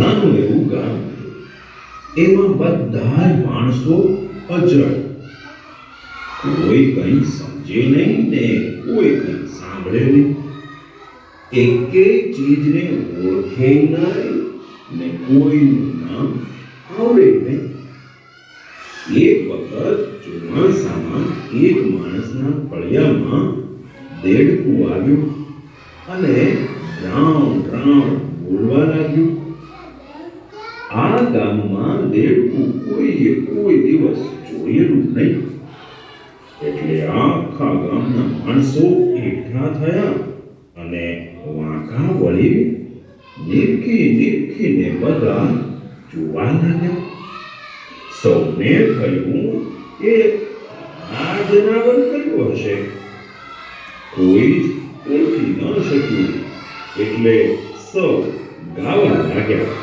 નાનું એવું ગામ, એમાં બધા માણસો અજળ, કોઈ કંઈ સમજે નહીં ને કોઈ કંઈ સાંભળે નહીં, એકેય ચીજને ઓળખે નહીં ને કોઈનું નામ આવડે નહીં. એક વખત ચોમાસામાં એક માણસના ફળિયામાં દેડકું આવ્યું અને રામ રામ બોલવા લાગ્યું. આ ગામમાં દેડકું કોઈએ કોઈ દિવસ જોયેલું નહીં, એટલે આખા ગામના માણસો એકઠા થયા અને વાંકા વળી નીરખીને બધા જોવા લાગ્યા. સૌને થયું કે આ જનાવર કયું હશે. કોઈ જ ઓળખી ન શક્યું, એટલે સૌ ગાવા લાગ્યા.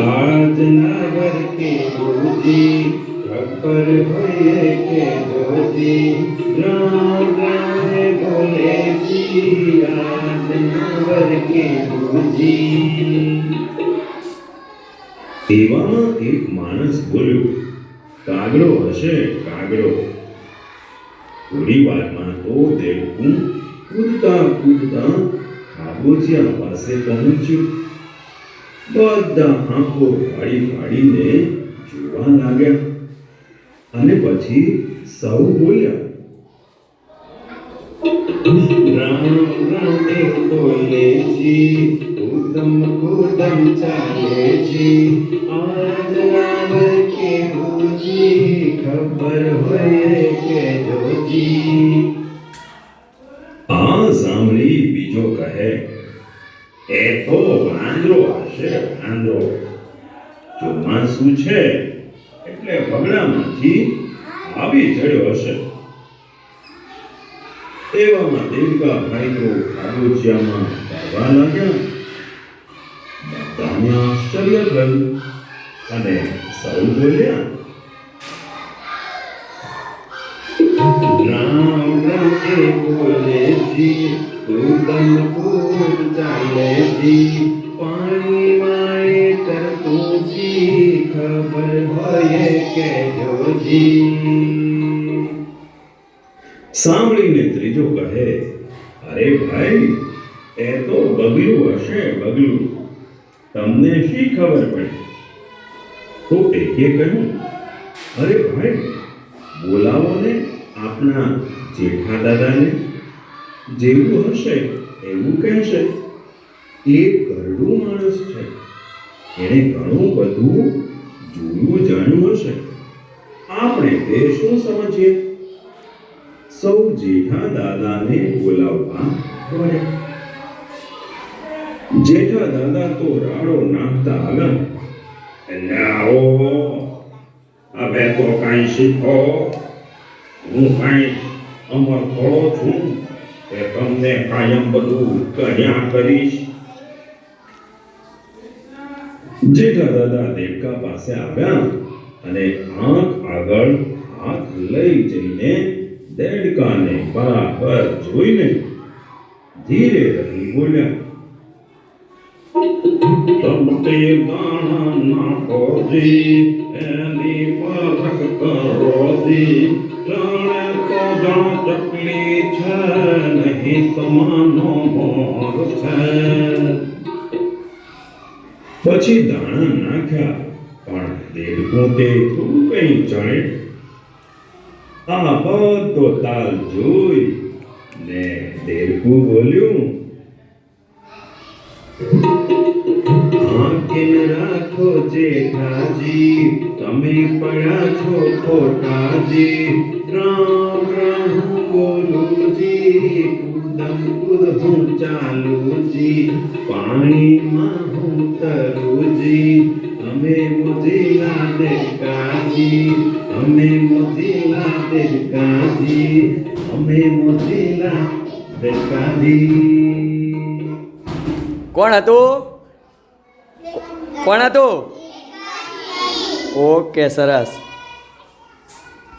આ જનાવર કે જોજી, ખબર હોય કે જોજી, રામ રામ બોલે જી. આ જનાવર કે જોજી. એવામાં એક માણસ બોલ્યો, કાગડો હશે, કાગડો. થોડી વારમાં તો દેડકું કૂદતા ખાબોચિયા પાસે પહોંચ્યું. બધા આંખો ફાડીને જોવા લાગ્યા અને પછી સૌ બોલ્યા, રામ રામ બોલે જી, કૂદમ ચાલે જી. આ જનાવર કેવું જી, ખબર હોય કે જોજી. આ સાંભળી બીજો કહે, એ તો વાંદરો હશે, વાંદરો. ચોમાસું છે એટલે બગડામાંથી આવી ચડ્યો હશે. એવામાં દેડકા ભાઈઓ ખાબોચિયામાં ગાવા લાગ્યા. બધાને આશ્ચર્ય થયું અને સૌ બોલ્યા, રામ રામ બોલે જી, કૂદમ ચાલે જી. પાણીમાં તરતું જી, ખબર હોય કે જોજી. સાંભળીને ત્રીજો કહે, અરે ભાઈ, એ તો બગલું હશે, બગલું. તમને શી ખબર પડી? તો એકે કહ્યું, અરે ભાઈ, બોલાવો ને આપણા જેઠા દાદાને. જેવું હશે એવું કહેશે. એ ઘરડું માણસ છે, એણે ઘણું બધું જોયું જાણ્યું હશે. આપણે તે શું સમજીએ? સૌ જેઠા દાદાને બોલાવવા દોડ્યા. જેઠા દાદા તો રાડો નાખતા આવ્યા, આવો, હવે તો કાંઈ શીખો. હું કાંઈ અમર થોડો છું કે તમને કાયમ બધું કહ્યા કરીશ. જેઠા દાદા દેડકા પાસે આવ્યા અને આંખ આગળ હાથ લઈ જઈને દેડકાને બરાબર જોઈને ધીરે રહી બોલ્યા, તમતે દાણા નાખો જી, એની પરખ કરો જી. જાણે તો જાણ ચકલી છે, નહીં તમાનો મોર છે. પછી દાણા નાખ્યા, પણ દેડકું તે થોડું કંઈ જાણે. આ બધો તાલ જોઈ ને દેડકું બોલ્યું, આંખીને રાખો જેઠાજી, તમે પડ્યા છો ખોટાજી. રામ રામ બોલું જી, કૂદમ હું ચાલું જી. પાણીમાં હું તરું જી. અમે મોજીલા દેડકાજી, અમે મોજીલા દેડકાજી, અમે મોજીલા દેડકાજી. કોણ હતું? કોણ હતું? ઓકે, સરસ.